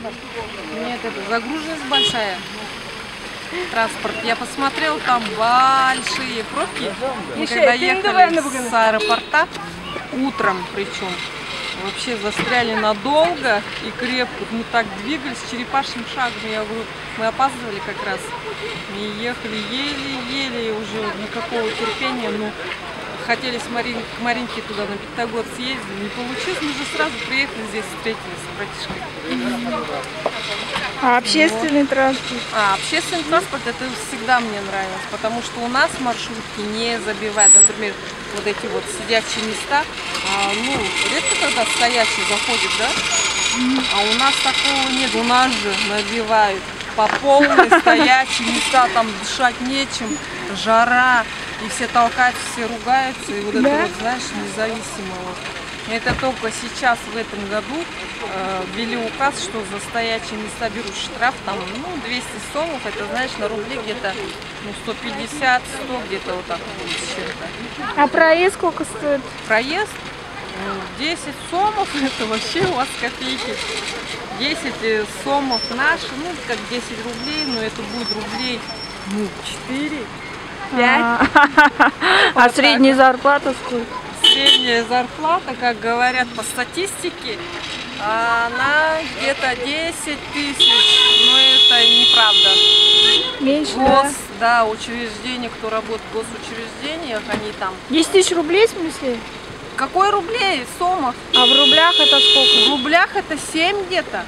Нет, это загруженность большая. Транспорт. Я посмотрел, там большие пробки. Мы когда ехали с аэропорта, утром причем, вообще застряли надолго и крепко. Мы так двигались черепашьим шагом. Я говорю, мы опаздывали как раз. Мы ехали еле-еле, уже никакого терпения. Но хотели к Маринке туда на Пятигорск съездить. Не получилось. Мы же сразу приехали здесь, встретились с братишкой. А общественный транспорт? Общественный транспорт, это всегда мне нравилось, потому что у нас маршрутки не забивают. Например, вот эти вот сидячие места, ну, редко когда стоящие заходят, да? А у нас такого нет, у нас же набивают по полной стоячие места, там дышать нечем, жара, и все толкаются, все ругаются, и вот это вот, знаешь, независимо вот. Это только сейчас, в этом году, ввели указ, что за стоячие места берут штраф, там, ну, 200 сомов, это, знаешь, на рубли где-то, ну, 150, 100, где-то вот так будет с чем-то. А проезд сколько стоит? Проезд? 10 сомов, это вообще у вас копейки. 10 сомов наши, ну, как 10 рублей, но это будет рублей, ну, 4, 5. А средняя зарплата сколько? Средняя зарплата, как говорят по статистике, она где-то 10 тысяч, но это неправда. Меньше, да, учреждения, кто работает в госучреждениях, они там... 10 тысяч рублей, в смысле? Какой рублей? Сомов. А в рублях это сколько? В рублях это 7 где-то.